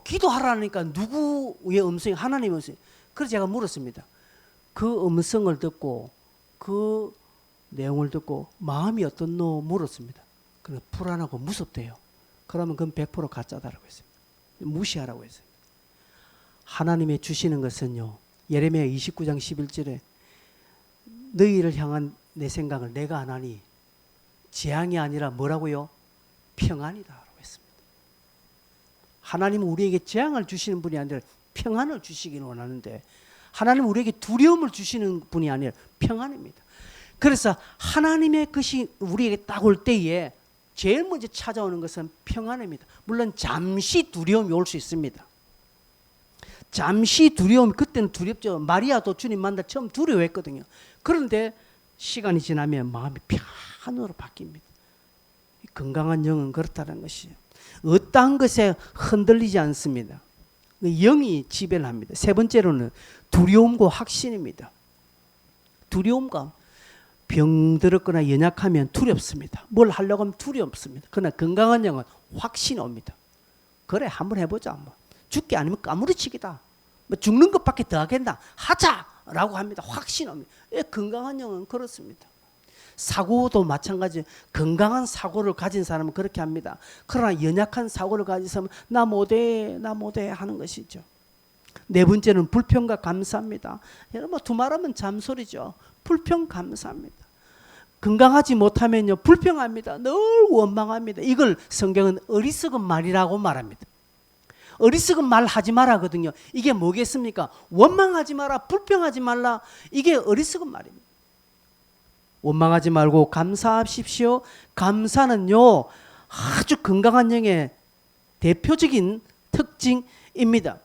기도하라니까 누구의 음성이? 하나님의 음성이. 그래서 제가 물었습니다. 그 음성을 듣고 그 내용을 듣고 마음이 어떻노 물었습니다. 그래 불안하고 무섭대요. 그러면 그건 100% 가짜다라고 했어요. 무시하라고 했어요. 하나님의 주시는 것은요, 예레미야 29장 11절에 너희를 향한 내 생각을 내가 안 하니 재앙이 아니라 뭐라고요? 평안이다라고 했습니다. 하나님은 우리에게 재앙을 주시는 분이 아니라 평안을 주시기를 원하는데 하나님은 우리에게 두려움을 주시는 분이 아니라 평안입니다. 그래서 하나님의 것이 우리에게 딱 올 때에 제일 먼저 찾아오는 것은 평안입니다. 물론 잠시 두려움이 올 수 있습니다. 잠시 두려움, 그때는 두렵죠. 마리아도 주님 만나 처음 두려워했거든요. 그런데 시간이 지나면 마음이 평안으로 바뀝니다. 건강한 영은 그렇다는 것이에요. 어떠한 것에 흔들리지 않습니다. 영이 지배를 합니다. 세 번째로는 두려움과 확신입니다. 두려움과 병들었거나 연약하면 두렵습니다. 뭘 하려고 하면 두렵습니다. 그러나 건강한 영은 확신이 옵니다. 그래 한번 해보자. 뭐. 죽기 아니면 까무리치기다. 뭐 죽는 것밖에 더 하겠나. 하자라고 합니다. 확신이 옵니다. 건강한 영은 그렇습니다. 사고도 마찬가지. 건강한 사고를 가진 사람은 그렇게 합니다. 그러나 연약한 사고를 가진 사람은 나 못해 하는 것이죠. 네 번째는 불평과 감사입니다. 여러분 두말하면 잠소리죠. 불평 감사합니다. 건강하지 못하면요 불평합니다. 늘 원망합니다. 이걸 성경은 어리석은 말이라고 말합니다. 어리석은 말 하지 말라거든요. 이게 뭐겠습니까? 원망하지 마라, 불평하지 말라. 이게 어리석은 말입니다. 원망하지 말고 감사하십시오. 감사는요 아주 건강한 영의 대표적인 특징입니다.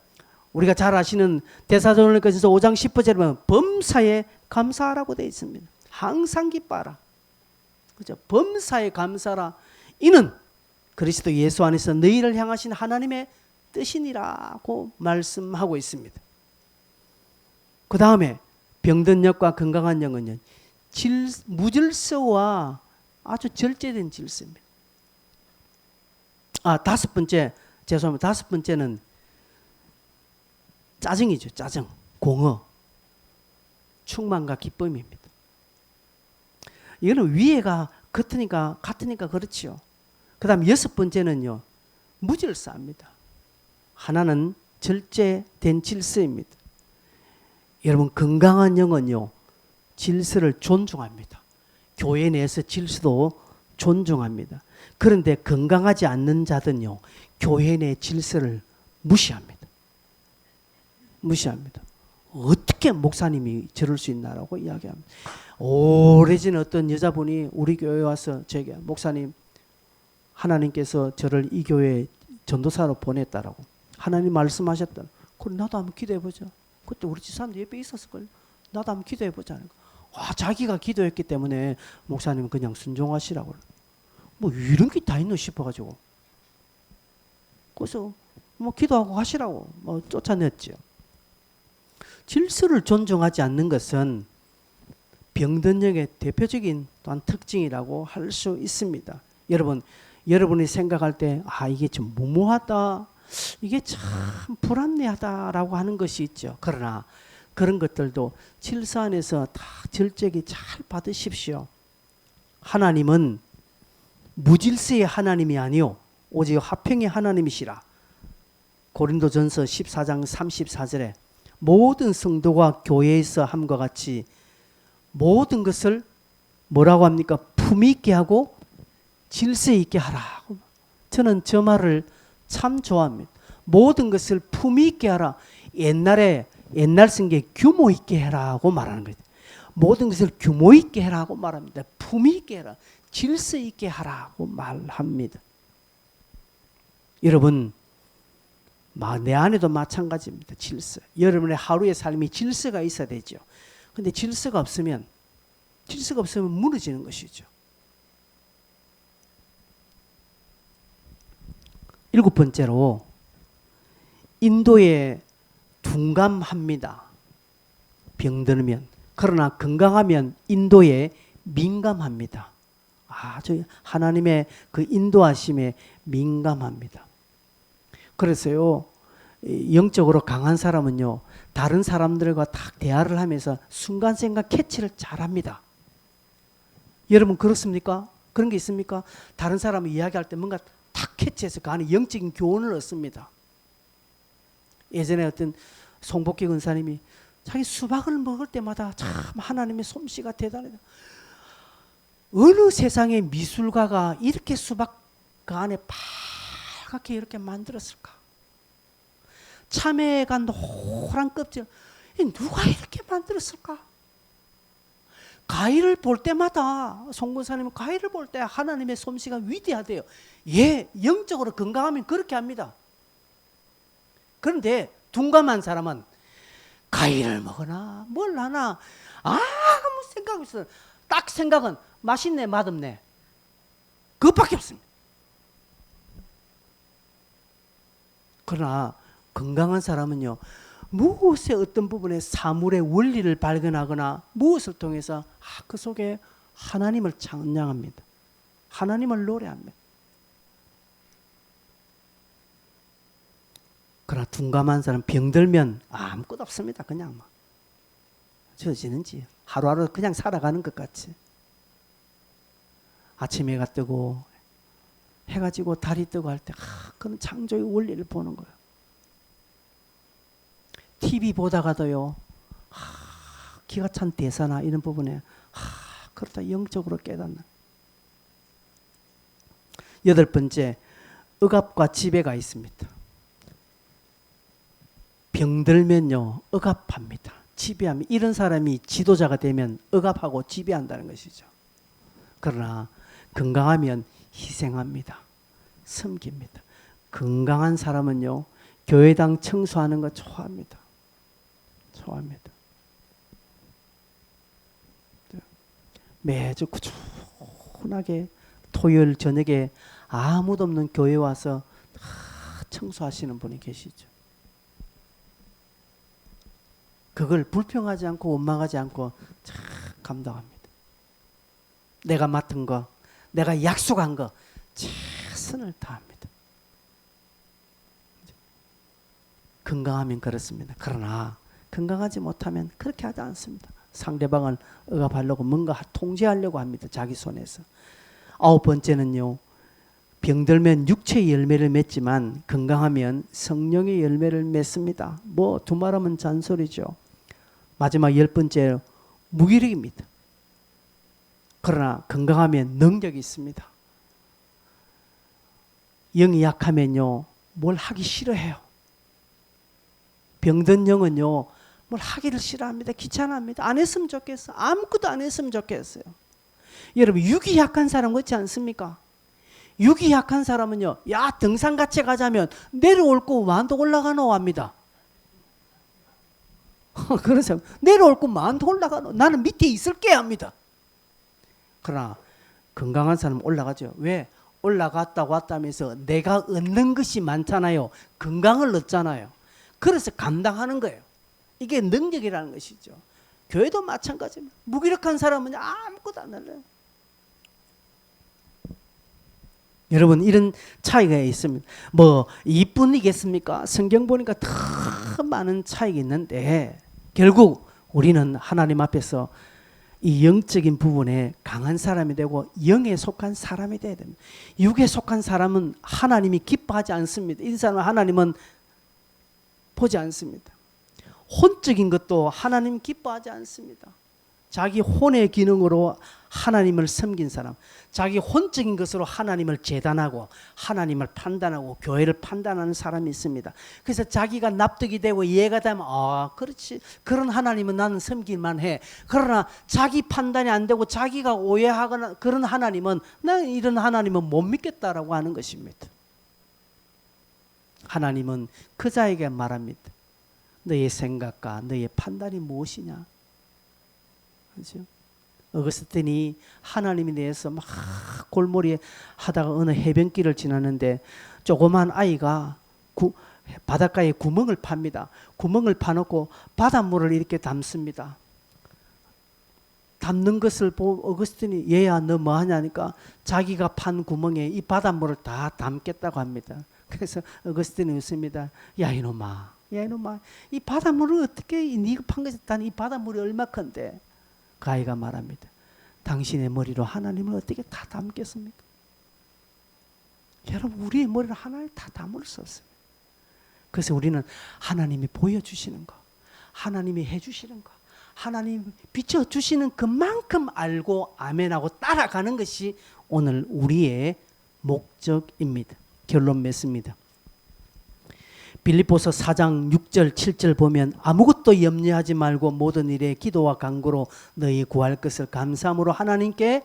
우리가 잘 아시는 데살로니가전서 5장 10절에 보면 범사에 감사하라고 되어 있습니다. 항상 기뻐하라. 그죠? 범사에 감사하라. 이는 그리스도 예수 안에서 너희를 향하신 하나님의 뜻이니라고 말씀하고 있습니다. 그 다음에 병든 영과 건강한 영은요 무질서와 아주 절제된 질서입니다. 다섯 번째는 짜증이죠. 짜증, 공허, 충만과 기쁨입니다. 이거는 위에가 같으니까 그렇지요. 그 다음 6번째는요 무질서합니다. 하나는 절제된 질서입니다. 여러분 건강한 영은요 질서를 존중합니다. 교회 내에서 질서도 존중합니다. 그런데 건강하지 않는 자들은요 교회 내 질서를 무시합니다. 어떻게 목사님이 저럴 수 있나라고 이야기합니다. 오래전 어떤 여자분이 우리 교회에 와서 제게 목사님 하나님께서 저를 이 교회에 전도사로 보냈다라고 하나님 말씀하셨다. 그럼 나도 한번 기도해보자. 그때 우리 집 사람들 옆에 있었을걸. 나도 한번 기도해 보자는 거. 자기가 기도했기 때문에 목사님은 그냥 순종하시라고. 뭐 이런 게 다 있노 싶어가지고. 그래서 뭐 기도하고 하시라고 뭐 쫓아냈죠. 질서를 존중하지 않는 것은 병든역의 대표적인 또한 특징이라고 할 수 있습니다. 여러분이 생각할 때 이게 좀 무모하다, 이게 참 불합리하다라고 하는 것이 있죠. 그러나 그런 것들도 질서 안에서 다 절제하게 잘 받으십시오. 하나님은 무질서의 하나님이 아니요 오직 화평의 하나님이시라. 고린도전서 14장 34절에 모든 성도가 교회에서 함과 같이 모든 것을 뭐라고 합니까? 품위 있게 하고 질서 있게 하라고. 저는 저 말을 참 좋아합니다. 모든 것을 품위 있게 하라. 옛날 성경에 규모 있게 해라고 말하는 거죠. 모든 것을 규모 있게 해라고 말합니다. 품위 있게 해라. 질서 있게 하라고 말합니다. 여러분, 내 안에도 마찬가지입니다. 질서. 여러분의 하루의 삶이 질서가 있어야 되죠. 근데 질서가 없으면 무너지는 것이죠. 7번째로 인도에 둔감합니다. 병들면. 그러나 건강하면 인도에 민감합니다. 아주 하나님의 그 인도하심에 민감합니다. 그래서요, 영적으로 강한 사람은요, 다른 사람들과 딱 대화를 하면서 순간순간 캐치를 잘합니다. 여러분 그렇습니까? 그런 게 있습니까? 다른 사람이 이야기할 때 뭔가 탁 캐치해서 그 안에 영적인 교훈을 얻습니다. 예전에 어떤 송복기 권사님이 자기 수박을 먹을 때마다 참 하나님의 솜씨가 대단하다. 어느 세상의 미술가가 이렇게 수박 그 안에 빨갛게 이렇게 만들었을까? 참외가 노란 껍질, 누가 이렇게 만들었을까? 과일을 볼 때마다 송 권사님은 과일을 볼 때 하나님의 솜씨가 위대하대요. 영적으로 건강하면 그렇게 합니다. 그런데 둔감한 사람은 과일을 먹으나 뭘 하나 아무 생각 없어요. 딱 생각은 맛있네 맛없네 그것밖에 없습니다. 그러나 건강한 사람은요, 무엇의 어떤 부분에 사물의 원리를 발견하거나 무엇을 통해서 그 속에 하나님을 찬양합니다. 하나님을 노래합니다. 그러나 둔감한 사람 병들면 아무것도 없습니다. 그냥 막 저지는지 하루하루 그냥 살아가는 것 같이. 아침에 해가 뜨고 해가 지고 달이 뜨고 할 때 그건 창조의 원리를 보는 거예요. TV 보다가도요, 기가 찬 대사나 이런 부분에 그렇다 영적으로 깨닫는. 8번째, 억압과 지배가 있습니다. 병들면요, 억압합니다. 지배합니다. 이런 사람이 지도자가 되면 억압하고 지배한다는 것이죠. 그러나 건강하면 희생합니다. 섬깁니다. 건강한 사람은요, 교회당 청소하는 거 좋아합니다. 좋아합니다. 매주 꾸준하게 토요일 저녁에 아무도 없는 교회 와서 청소하시는 분이 계시죠. 그걸 불평하지 않고 원망하지 않고 잘 감당합니다. 내가 맡은 거, 내가 약속한 거 최선을 다합니다. 건강하면 그렇습니다. 그러나 건강하지 못하면 그렇게 하지 않습니다. 상대방을 억압하려고 뭔가 통제하려고 합니다. 자기 손에서. 9번째는요. 병들면 육체의 열매를 맺지만 건강하면 성령의 열매를 맺습니다. 두말하면 잔소리죠. 마지막 10번째 무기력입니다. 그러나 건강하면 능력이 있습니다. 영이 약하면요. 뭘 하기 싫어해요. 병든 영은요. 뭘 하기를 싫어합니다. 귀찮아합니다. 안 했으면 좋겠어. 아무것도 안 했으면 좋겠어요. 여러분 육이 약한 사람 그렇지 않습니까? 육이 약한 사람은요. 등산 같이 가자면 내려올 거 완도 올라가노 합니다. 그런 사람 내려올 거만 올라가노. 나는 밑에 있을게 합니다. 그러나 건강한 사람은 올라가죠. 왜? 올라갔다 왔다 하면서 내가 얻는 것이 많잖아요. 건강을 얻잖아요. 그래서 감당하는 거예요. 이게 능력이라는 것이죠. 교회도 마찬가지입니다. 무기력한 사람은 아무것도 안 할래요. 여러분, 이런 차이가 있습니다. 뭐 이뿐이겠습니까? 성경 보니까 더 많은 차이가 있는데 결국 우리는 하나님 앞에서 이 영적인 부분에 강한 사람이 되고 영에 속한 사람이 되어야 됩니다. 육에 속한 사람은 하나님이 기뻐하지 않습니다. 이 사람은 하나님은 보지 않습니다. 혼적인 것도 하나님 기뻐하지 않습니다. 자기 혼의 기능으로 하나님을 섬긴 사람, 자기 혼적인 것으로 하나님을 재단하고 하나님을 판단하고 교회를 판단하는 사람이 있습니다. 그래서 자기가 납득이 되고 이해가 되면 그렇지, 그런 하나님은 나는 섬길만 해. 그러나 자기 판단이 안 되고 자기가 오해하거나 그런 하나님은 나는 이런 하나님은 못 믿겠다라고 하는 것입니다. 하나님은 그 자에게 말합니다. 너의 생각과 너의 판단이 무엇이냐? 그렇죠? 어거스틴이 하나님에 대해서 막 골머리에 하다가 어느 해변길을 지나는데 조그만 아이가 바닷가에 구멍을 팝니다. 구멍을 파놓고 바닷물을 이렇게 담습니다. 담는 것을 보고 어거스틴이 얘야 너 뭐하냐 하니까 자기가 판 구멍에 이 바닷물을 다 담겠다고 합니다. 그래서 어거스틴이 웃습니다. 야 이놈아, 이 바닷물을 어떻게 네가 판 것이 단 이 바닷물이 얼마컨데? 그 아이가 말합니다. 당신의 머리로 하나님을 어떻게 다 담겠습니까? 여러분, 우리의 머리로 하나님을 다 담을 수 없습니다. 그래서 우리는 하나님이 보여주시는 거, 하나님이 해주시는 거, 하나님이 비춰주시는 그만큼 알고 아멘하고 따라가는 것이 오늘 우리의 목적입니다. 결론 맺습니다. 빌립보서 4장 6절 7절 보면 아무것도 염려하지 말고 모든 일에 기도와 간구로 너희 구할 것을 감사함으로 하나님께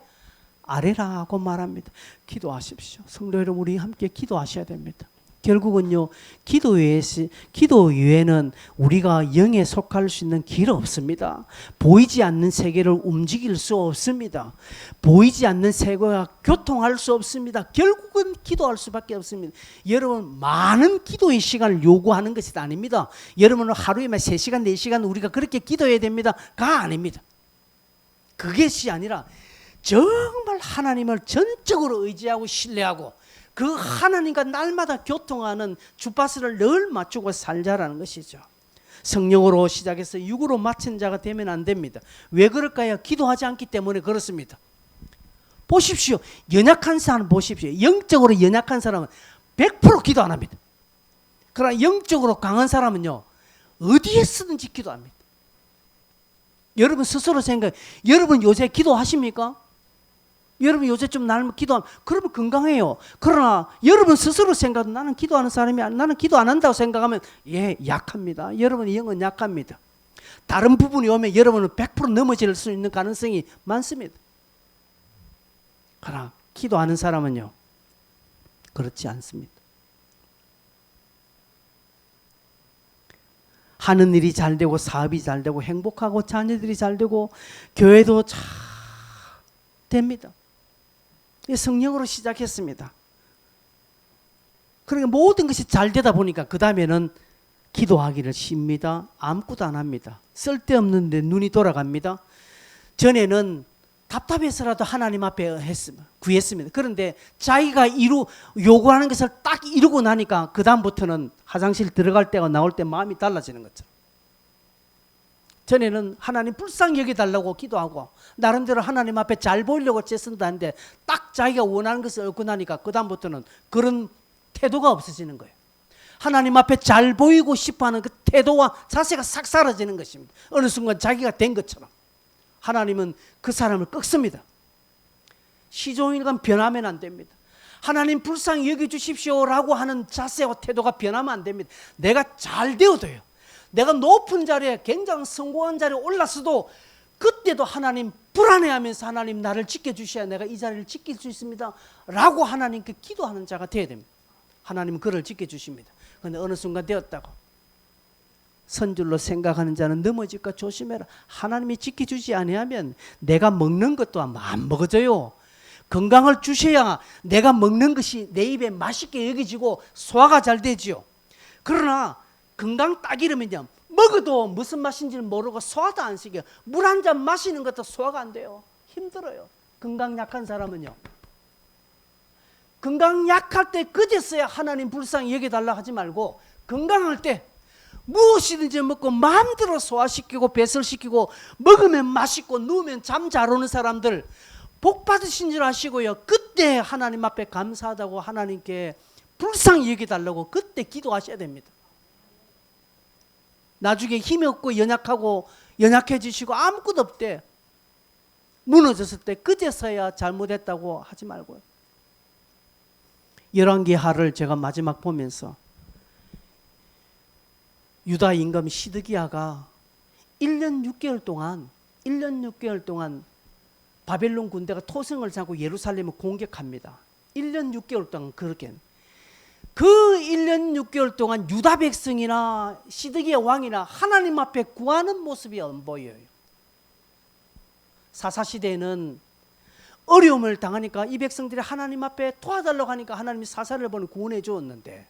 아뢰라고 말합니다. 기도하십시오. 성도 여러분, 우리 함께 기도하셔야 됩니다. 결국은요, 기도 외에는 우리가 영에 속할 수 있는 길 없습니다. 보이지 않는 세계를 움직일 수 없습니다. 보이지 않는 세계와 교통할 수 없습니다. 결국은 기도할 수밖에 없습니다. 여러분, 많은 기도의 시간을 요구하는 것이 아닙니다. 여러분은 하루에 3시간, 4시간 우리가 그렇게 기도해야 됩니다.가 아닙니다. 그것이 아니라 정말 하나님을 전적으로 의지하고 신뢰하고 그 하나님과 날마다 교통하는 주파수를 늘 맞추고 살자라는 것이죠. 성령으로 시작해서 육으로 마친 자가 되면 안 됩니다. 왜 그럴까요? 기도하지 않기 때문에 그렇습니다. 보십시오. 연약한 사람 보십시오. 영적으로 연약한 사람은 100% 기도 안 합니다. 그러나 영적으로 강한 사람은요, 어디에 쓰든지 기도합니다. 여러분 스스로 생각해. 여러분 요새 기도하십니까? 여러분 요새 좀 날면 기도하면 그러면 건강해요. 그러나 여러분 스스로 생각하면 나는 기도하는 사람이 아니야, 나는 기도 안 한다고 생각하면 약합니다. 여러분의 영은 약합니다. 다른 부분이 오면 여러분은 100% 넘어질 수 있는 가능성이 많습니다. 그러나 기도하는 사람은요 그렇지 않습니다. 하는 일이 잘 되고 사업이 잘 되고 행복하고 자녀들이 잘 되고 교회도 잘 됩니다. 성령으로 시작했습니다. 그러니까 모든 것이 잘 되다 보니까 그 다음에는 기도하기를 쉽니다. 아무것도 안 합니다. 쓸데없는데 눈이 돌아갑니다. 전에는 답답해서라도 하나님 앞에 구했습니다. 그런데 자기가 요구하는 것을 딱 이루고 나니까 그 다음부터는 화장실 들어갈 때와 나올 때 마음이 달라지는 거죠. 전에는 하나님 불쌍히 여겨달라고 기도하고 나름대로 하나님 앞에 잘 보이려고 애쓴다 하는데 딱 자기가 원하는 것을 얻고 나니까 그 다음부터는 그런 태도가 없어지는 거예요. 하나님 앞에 잘 보이고 싶어하는 그 태도와 자세가 싹 사라지는 것입니다. 어느 순간 자기가 된 것처럼. 하나님은 그 사람을 꺾습니다. 시종일관 변하면 안 됩니다. 하나님 불쌍히 여겨주십시오라고 하는 자세와 태도가 변하면 안 됩니다. 내가 잘 되어도요, 내가 높은 자리에 굉장히 성공한 자리에 올랐어도 그때도 하나님 불안해하면서 하나님 나를 지켜주셔야 내가 이 자리를 지킬 수 있습니다 라고 하나님께 기도하는 자가 되어야 됩니다. 하나님은 그를 지켜주십니다. 그런데 어느 순간 되었다고 선줄로 생각하는 자는 넘어질까 조심해라. 하나님이 지켜주지 아니하면 내가 먹는 것도 안 먹어져요. 건강을 주셔야 내가 먹는 것이 내 입에 맛있게 여겨지고 소화가 잘 되지요. 그러나 건강 딱 이러면요, 먹어도 무슨 맛인지는 모르고 소화도 안 시켜요. 물 한 잔 마시는 것도 소화가 안 돼요. 힘들어요. 건강 약한 사람은요. 건강 약할 때 그제서야 하나님 불쌍히 여겨달라 하지 말고, 건강할 때 무엇이든지 먹고 마음대로 소화시키고 배설시키고 먹으면 맛있고 누우면 잠 잘 오는 사람들 복 받으신 줄 아시고요, 그때 하나님 앞에 감사하다고 하나님께 불쌍히 여겨달라고 그때 기도하셔야 됩니다. 나중에 힘이 없고 연약하고 연약해지시고 아무것도 없대, 무너졌을 때 그제서야 잘못했다고 하지 말고요. 열왕기하를 제가 마지막 보면서 유다 임금 시드기야가 1년 6개월 동안 바벨론 군대가 토성을 잡고 예루살렘을 공격합니다. 1년 6개월 동안 그렇게. 그 1년 6개월 동안 유다 백성이나 시드기야 왕이나 하나님 앞에 구하는 모습이 안 보여요. 사사시대에는 어려움을 당하니까 이 백성들이 하나님 앞에 도와달라고 하니까 하나님이 사사를 보내 구원해 주었는데,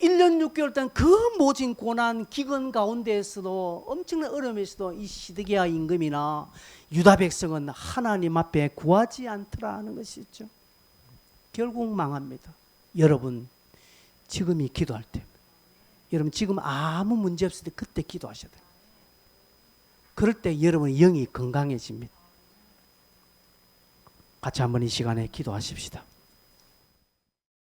1년 6개월 동안 그 모진 고난 기근 가운데에서도 엄청난 어려움에서도 이 시드기야 임금이나 유다 백성은 하나님 앞에 구하지 않더라는 것이죠. 결국 망합니다. 여러분 지금이 기도할 때, 여러분 지금 아무 문제 없을 때 그때 기도하셔야 돼요. 그럴 때 여러분의 영이 건강해집니다. 같이 한번 이 시간에 기도하십시다.